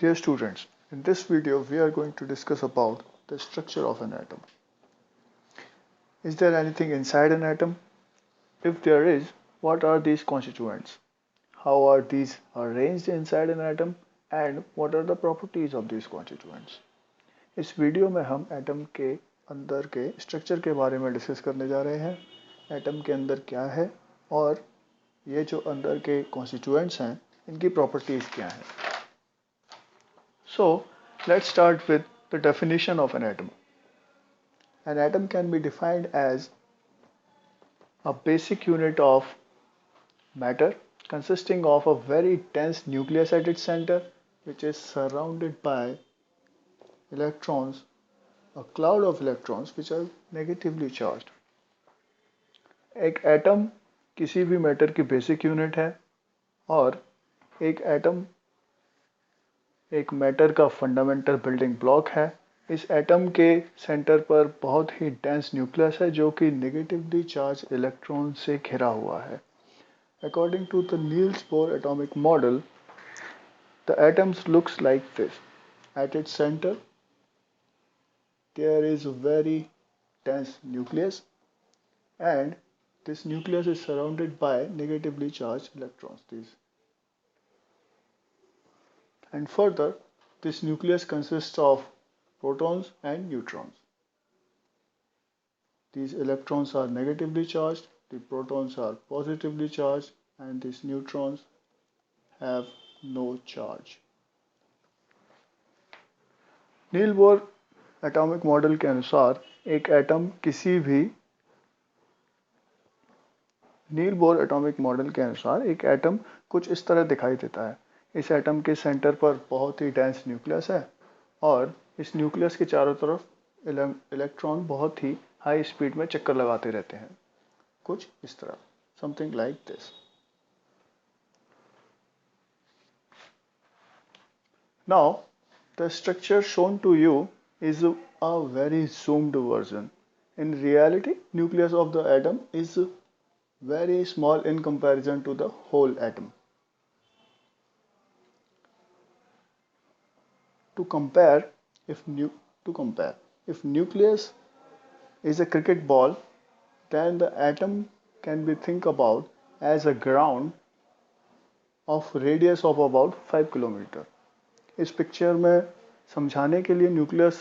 Dear students, in this video we are going to discuss about the structure of an atom. Is there anything inside an atom? If there is, what are these constituents? How are these arranged inside an atom? And what are the properties of these constituents? इस video में हम atom के अंदर के structure के बारे में discuss करने जा रहे हैं. एटम के अंदर क्या है और ये जो अंदर के कॉन्स्टिट्यूएंट्स हैं इनकी प्रॉपर्टीज क्या हैं. So let's start with the definition of an atom. An atom can be defined as a basic unit of matter consisting of a very dense nucleus at its center, which is surrounded by electrons, a cloud of electrons which are negatively charged. एक atom किसी भी matter की basic unit है और एक atom एक matter का fundamental building block है. इस एटम के सेंटर पर बहुत ही डेंस न्यूक्लियस है जो कि नेगेटिवली चार्ज इलेक्ट्रॉन से घिरा हुआ है. According to the Niels Bohr atomic model, the atoms looks like this. At its center, there is a very dense nucleus, and this nucleus is surrounded by negatively charged electrons. And further, this nucleus consists of protons and neutrons. These electrons are negatively charged, the protons are positively charged, and these neutrons have no charge. Niels Bohr atomic model के अनुसार एक atom किसी भी Niels Bohr atomic model के अनुसार एक atom कुछ इस तरह दिखाई देता है. इस एटम के सेंटर पर बहुत ही डेंस न्यूक्लियस है और इस न्यूक्लियस के चारों तरफ इलेक्ट्रॉन बहुत ही हाई स्पीड में चक्कर लगाते रहते हैं. कुछ इस तरह, something like this. Now the structure shown to you is a very zoomed version. In reality, nucleus of the atom is very small in comparison to the whole atom. To compare, if nucleus is a cricket ball, then the atom can be think about as a ground of radius of about 5 kilometre. इस picture में समझाने के लिए nucleus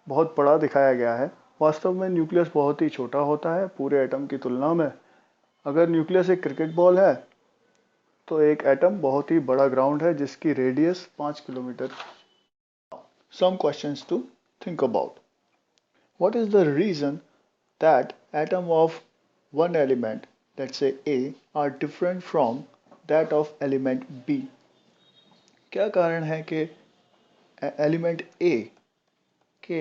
बहुत बड़ा दिखाया गया है. वास्तव में न्यूक्लियस बहुत ही छोटा होता है पूरे एटम की तुलना में. अगर न्यूक्लियस एक क्रिकेट बॉल है तो एक एटम बहुत ही बड़ा ग्राउंड है जिसकी radius 5 kilometre. Some questions to think about. What is the reason that atoms of one element, let's say A, are different from that of element B? क्या कारण है कि एलिमेंट A के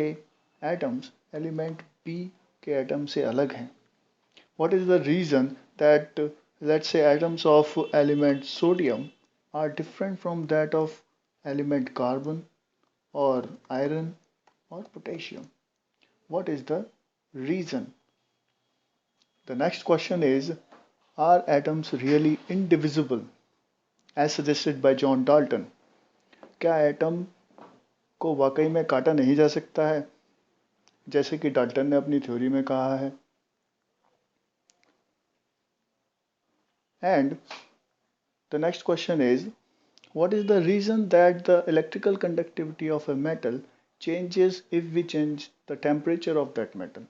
एटम्स एलिमेंट B के atom से अलग हैं? What is the reason that let's say atoms of element sodium are different from that of element carbon or iron or potassium? What is the reason? The next question is, are atoms really indivisible as suggested by John Dalton? क्या atom को वाकई में काटा नहीं जा सकता है जैसे कि डाल्टन ने अपनी थ्योरी में कहा है? And the next question is, what is the reason that the electrical conductivity of a metal changes if we change the temperature of that metal?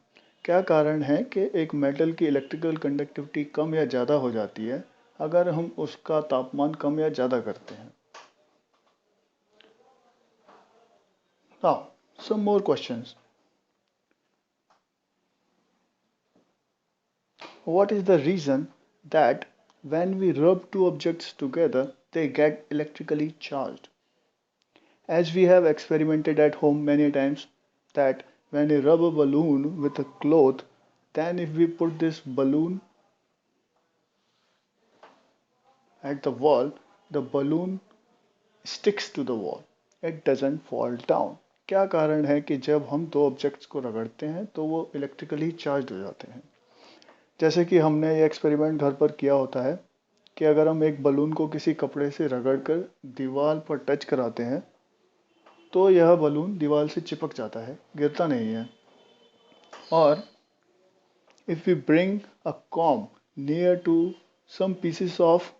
क्या कारण है कि एक मेटल की इलेक्ट्रिकल कंडक्टिविटी कम या ज़्यादा हो जाती है अगर हम उसका तापमान कम या ज़्यादा करते हैं? Now, some more questions. What is the reason that when we rub two objects together, they get electrically charged? As we have experimented at home many times, that when we rub a balloon with a cloth, then if we put this balloon at the wall, the balloon sticks to the wall. It doesn't fall down. क्या कारण है कि जब हम दो objects को रगड़ते हैं तो वो इलेक्ट्रिकली चार्ज हो जाते हैं? जैसे कि हमने ये एक्सपेरिमेंट घर पर किया होता है कि अगर हम एक बलून को किसी कपड़े से रगड़कर दीवार पर टच कराते हैं तो यह बलून दीवार से चिपक जाता है, गिरता नहीं है। और if we bring a comb near to some pieces of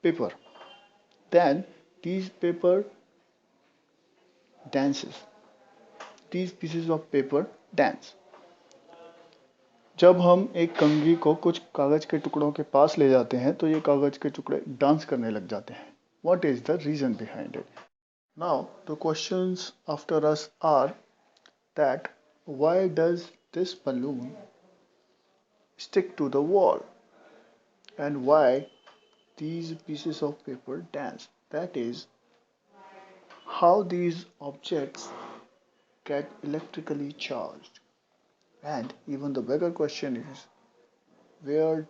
paper, then these paper dances. These pieces of paper dance. जब हम एक कंघी को कुछ कागज के टुकड़ों के पास ले जाते हैं तो ये कागज के टुकड़े डांस करने लग जाते हैं. What is the reason behind it? Now the questions after us are that why does this balloon stick to the wall and why these pieces of paper dance? That is how these objects get electrically charged. And even the bigger question is, where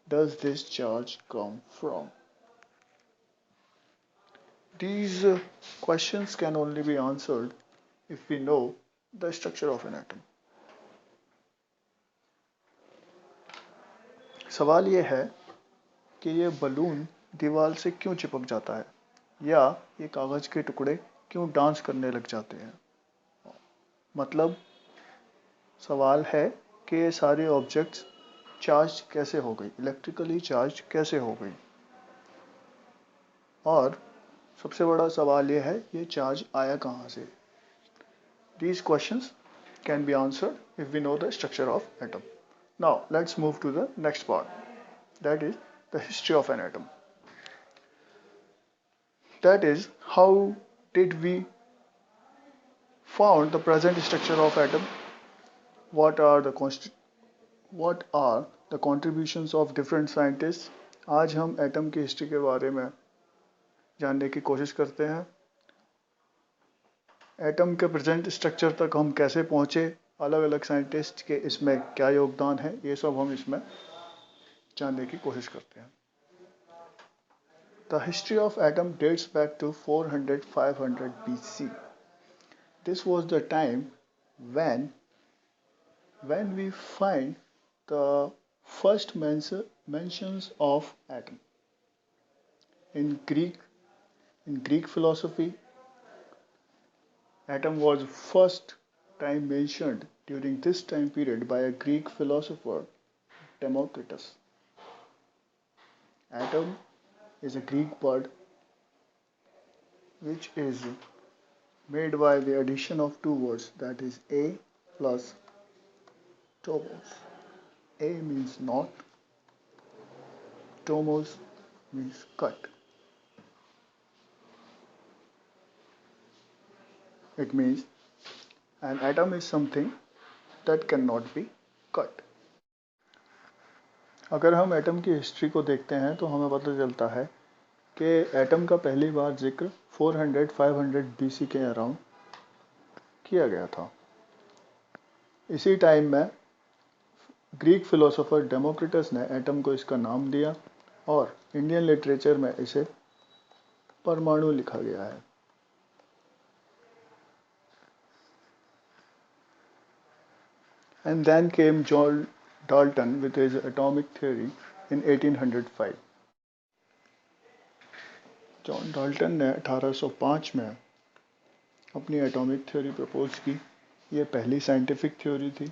does this charge come from? These questions can only be answered if we know the structure of an atom. सवाल ये है कि ये balloon दीवार से क्यों चिपक जाता है या ये कागज के टुकड़े क्यों डांस करने लग जाते हैं. मतलब सवाल है कि ये सारे ऑब्जेक्ट्स चार्ज कैसे हो गई, इलेक्ट्रिकली चार्ज कैसे हो गई. और सबसे बड़ा सवाल ये है ये चार्ज आया कहाँ से. These questions can be answered if we know the structure of atom. Now let's move to the next part, that is the history of an atom. That is, how did we found the present structure of atom? What are the contributions of different scientists? आज हम atom की history के बारे में जानने की कोशिश करते हैं. एटम के प्रेजेंट स्ट्रक्चर तक हम कैसे पहुंचे, अलग अलग साइंटिस्ट के इसमें क्या योगदान है, ये सब हम इसमें जानने की कोशिश करते हैं. The history of atom dates back to 400-500 BC. This was the time when we find the first mentions of atom. In Greek philosophy, atom was first time mentioned during this time period by a Greek philosopher, Democritus. Atom is a Greek word which is made by the addition of two words, that is a plus tomos. A means knot, tomos means cut. It means an atom is something that cannot be cut. अगर हम atom की history को देखते हैं तो हमें पता चलता है कि एटम का पहली बार जिक्र 400-500 BC के अराउंड किया गया था. इसी टाइम में ग्रीक फिलोसोफर डेमोक्रिटस ने एटम को इसका नाम दिया और इंडियन लिटरेचर में इसे परमाणु लिखा गया है. And then came John Dalton with his atomic theory in 1805. John Dalton ने 1805 में अपनी एटॉमिक थ्योरी प्रपोज की. ये पहली साइंटिफिक थ्योरी थी.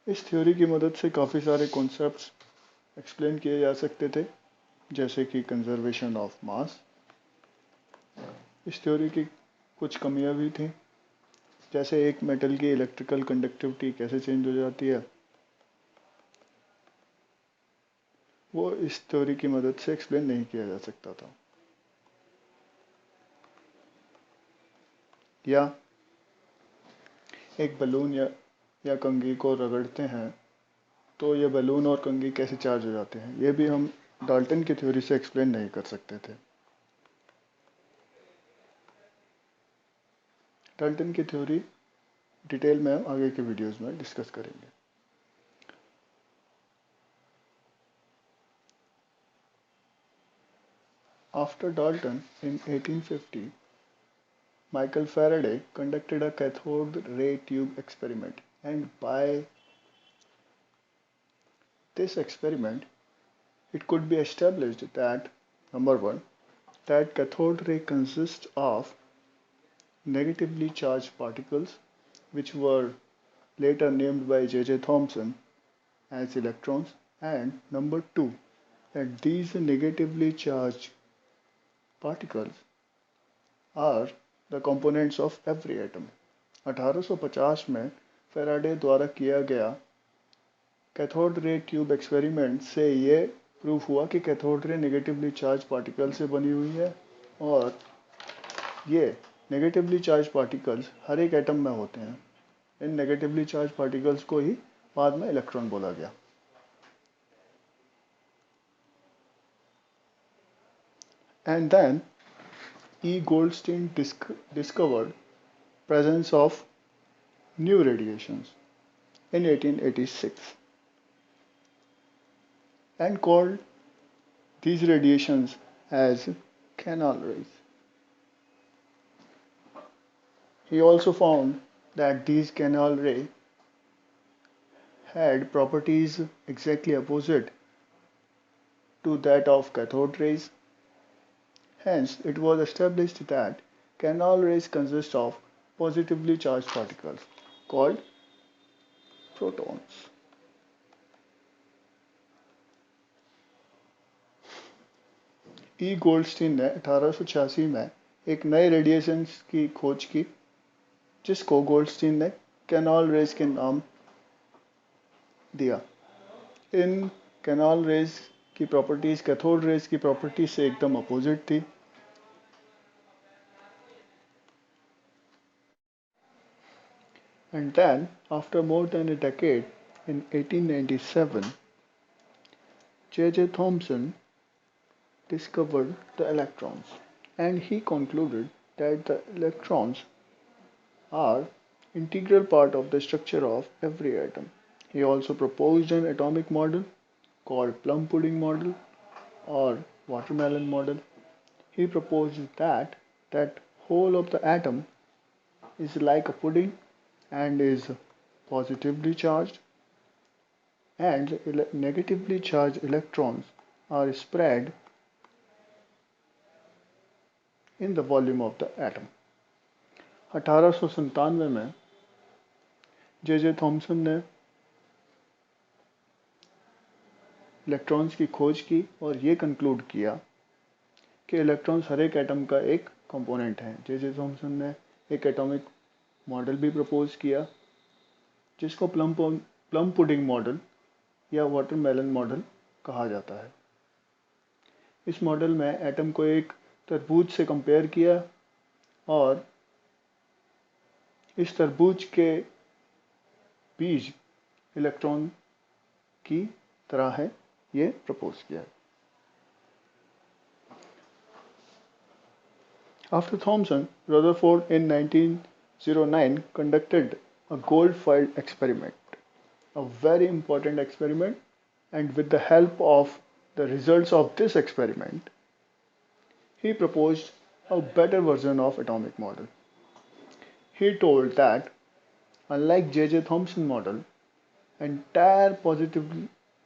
इस थ्योरी की मदद से काफ़ी सारे कॉन्सेप्ट्स एक्सप्लेन किए जा सकते थे, जैसे कि कंजर्वेशन ऑफ मास. इस थ्योरी की कुछ कमियां भी थी, जैसे एक मेटल की इलेक्ट्रिकल कंडक्टिविटी कैसे चेंज हो जाती है, वो इस थ्योरी की मदद से एक्सप्लेन नहीं किया जा सकता था. या एक बलून या कंघी को रगड़ते हैं तो ये बलून और कंघी कैसे चार्ज हो जाते हैं, ये भी हम डाल्टन की थ्योरी से एक्सप्लेन नहीं कर सकते थे. डाल्टन की थ्योरी डिटेल में हम आगे के वीडियोस में डिस्कस करेंगे. After Dalton in 1850, Michael Faraday conducted a cathode ray tube experiment, and by this experiment it could be established that, number one, that cathode ray consists of negatively charged particles, which were later named by J.J. Thomson as electrons, and number two, that these negatively charged particles are the components of every atom. 1850 में Faraday द्वारा किया गया cathode ray tube experiment से ये prove हुआ कि cathode ray negatively charge particle से बनी हुई है और ये नेगेटिवली चार्ज पार्टिकल्स हर एक एटम में होते हैं. इन नेगेटिवली चार्ज पार्टिकल्स को ही बाद में इलेक्ट्रॉन बोला गया. And then E. Goldstein discovered presence of new radiations in 1886 and called these radiations as canal rays. He also found that these canal rays had properties exactly opposite to that of cathode rays. Hence, it was established that canal rays consist of positively charged particles called protons. E. Goldstein ने 1886 में एक नए radiation की खोज की जिसको Goldstein ने canal raise के नाम दिया. इन कैनाल रेज की प्रॉपर्टीज कैथोड रेज की प्रॉपर्टीज से एकदम अपोजिट थी. And then, after more than a decade, in 1897, J.J. Thomson discovered the electrons, and he concluded that the electrons are integral part of the structure of every atom. He also proposed an atomic model called plum pudding model or watermelon model. He proposed that whole of the atom is like a pudding and is positively charged, and negatively charged electrons are spread in the volume of the atom. 1897 में J.J. Thompson ने electrons की खोज की और ये conclude किया कि electrons हर एक एटम का एक कंपोनेंट है. J.J. थॉमसन ने एक एटॉमिक मॉडल भी प्रपोज किया जिसको प्लम पुडिंग मॉडल या वाटरमेलन मॉडल कहा जाता है. इस मॉडल में एटम को एक तरबूज से कंपेयर किया और इस तरबूज के बीज इलेक्ट्रॉन की तरह है ये प्रपोज किया. After Thomson, Rutherford in 1909 conducted a gold-foiled experiment, a very important experiment, and with the help of the results of this experiment, he proposed a better version of atomic model. He told that, unlike J.J. Thomson model, entire positive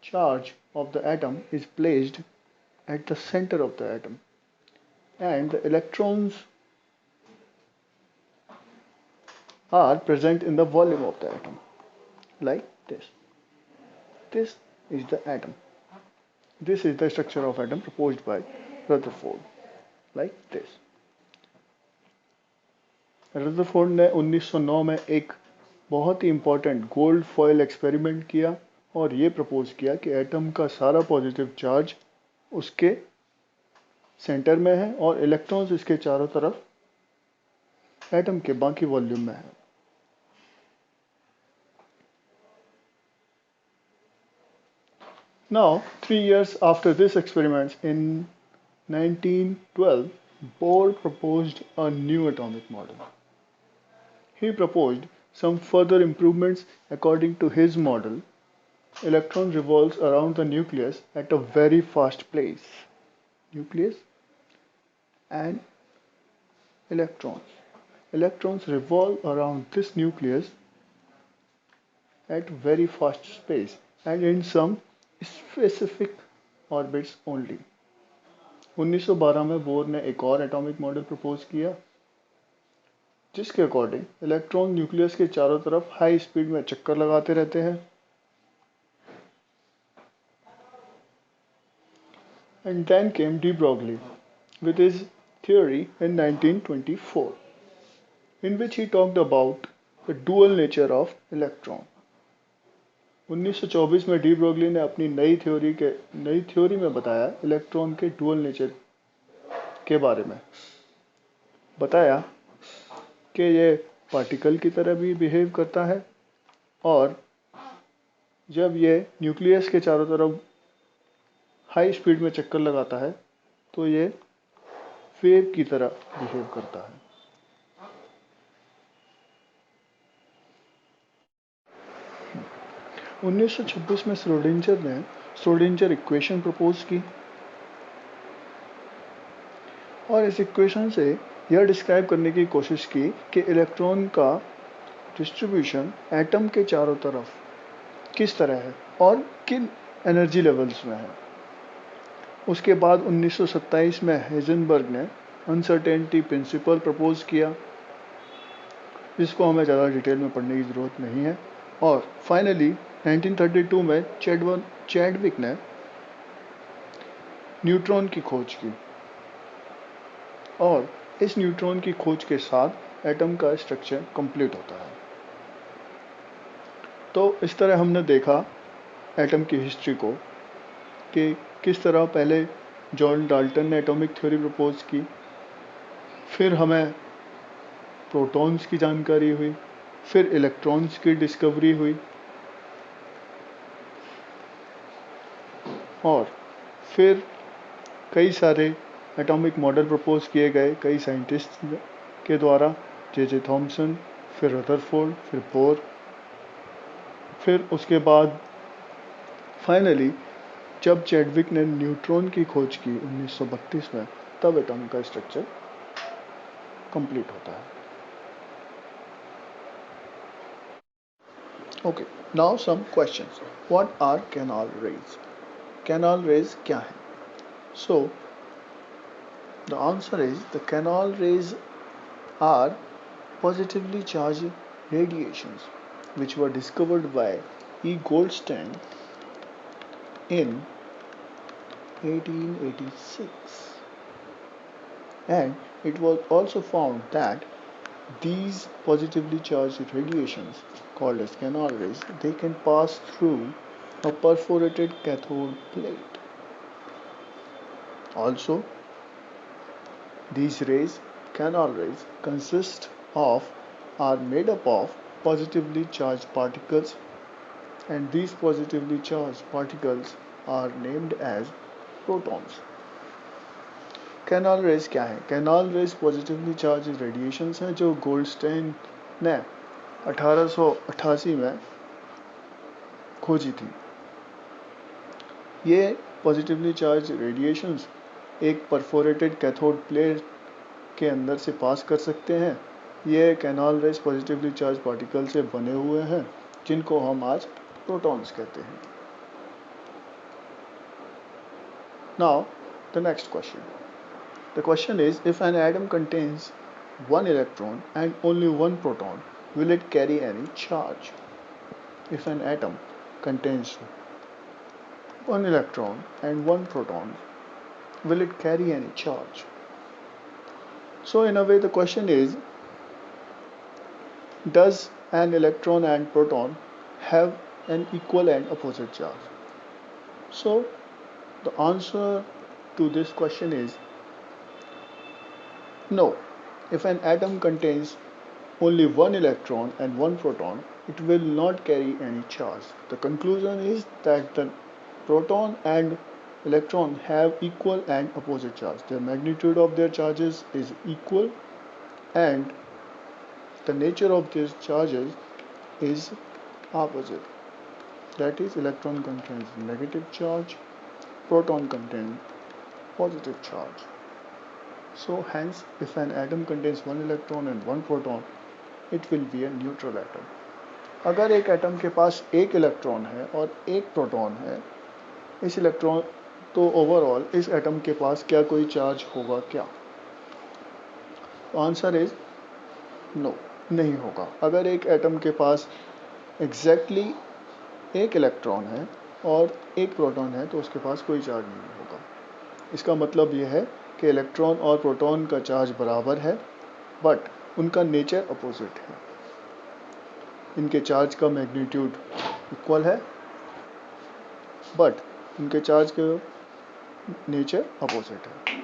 charge of the atom is placed at the center of the atom, and the electrons are present in the volume of the atom, like this. This is the atom. This is the structure of atom proposed by Rutherford, like this. Rutherford ने 1909 में एक बहुत ही important gold foil experiment किया और ये propose किया कि atom का सारा पॉजिटिव चार्ज उसके सेंटर में है और इलेक्ट्रॉन्स इसके चारों तरफ एटम के बाकी वॉल्यूम में है. Now, 3 years after this experiment, in 1912, Bohr proposed a new atomic model. He proposed some further improvements. According to his model, electron revolves around the nucleus at a very fast pace. Nucleus and electrons. Electrons revolve around this nucleus at very fast pace and in some specific orbits only. 1912 में bore ने एक और atomic model propose किया, जिसके according electron nucleus के चारों तरफ high speed में चक्कर लगाते रहते हैं। And then came de Broglie with his theory in 1924, in which he talked about the dual nature of electron. 1924 में डी ब्रोगली ने अपनी नई थ्योरी में बताया इलेक्ट्रॉन के डुअल नेचर के बारे में। बताया कि ये पार्टिकल की तरह भी बिहेव करता है, और जब ये न्यूक्लियस के चारों तरफ हाई स्पीड में चक्कर लगाता है तो ये वेव की तरह बिहेव करता है। उन्नीस सौ छब्बीस में श्रोडिंजर ने श्रोडिंजर इक्वेशन प्रपोज की, और इस इक्वेशन से यह डिस्क्राइब करने की कोशिश की कि इलेक्ट्रॉन का डिस्ट्रीब्यूशन एटम के चारों तरफ किस तरह है और किन एनर्जी लेवल्स में है। उसके बाद 1927 में हेजनबर्ग ने अनसर्टेनिटी प्रिंसिपल प्रपोज किया, जिसको हमें ज़्यादा डिटेल में पढ़ने की ज़रूरत नहीं है। और फाइनली 1932 में चैडविक ने न्यूट्रॉन की खोज की, और इस न्यूट्रॉन की खोज के साथ एटम का स्ट्रक्चर कंप्लीट होता है। तो इस तरह हमने देखा एटम की हिस्ट्री को, कि किस तरह पहले जॉन डाल्टन ने एटॉमिक थ्योरी प्रपोज की, फिर हमें प्रोटॉन्स की जानकारी हुई, फिर इलेक्ट्रॉन्स की डिस्कवरी हुई, और फिर कई सारे एटॉमिक मॉडल प्रपोज किए गए कई साइंटिस्ट के द्वारा, जे थॉमसन, फिर रदरफोर्ड, फिर बोर। फिर उसके बाद फाइनली जब चैडविक ने न्यूट्रॉन की खोज की 1932 में, तब एटम का स्ट्रक्चर कंप्लीट होता है। Okay, now some questions. What are canal rays? Canal rays क्या है? So the answer is the canal rays are positively charged radiations which were discovered by E. Goldstein in 1886, and it was also found that these positively charged radiations called as canal rays, they can pass through a perforated cathode plate. Also, these rays, canal rays, consist of are made up of positively charged particles, and these positively charged particles are named as protons. Canal rays क्या है? Canal rays positively charge radiations हैं जो Goldstein ने 1888 में खोजी थी। ये positively charge radiations एक परफोरेटेड कैथोड प्लेट के अंदर से पास कर सकते हैं। ये canal rays positively charge particle से बने हुए हैं, जिनको हम आज प्रोटॉन्स कहते हैं। Now, the next question. The question is, if an atom contains one electron and only one proton, will it carry any charge? If an atom contains one electron and one proton, will it carry any charge? So in a way the question is, does an electron and proton have an equal and opposite charge? So the answer to this question is no. If an atom contains only one electron and one proton, it will not carry any charge. The conclusion is that the proton and electron have equal and opposite charge. The magnitude of their charges is equal, and the nature of these charges is opposite. That is, electron contains negative charge, proton contains positive charge. So hence, if an atom contains one electron and one proton, it will be a neutral atom. अगर एक atom के पास एक electron है और एक proton है, इस electron तो ओवरऑल इस एटम के पास क्या कोई चार्ज होगा क्या? आंसर इज नो, नहीं होगा। अगर एक एटम के पास एग्जैक्टली एक इलेक्ट्रॉन है और एक प्रोटॉन है तो उसके पास कोई चार्ज नहीं होगा। इसका मतलब यह है कि इलेक्ट्रॉन और प्रोटॉन का चार्ज बराबर है, बट उनका नेचर अपोजिट है। इनके चार्ज का मैग्नीट्यूड इक्वल है, बट उनके चार्ज का नेचर अपोजिट है।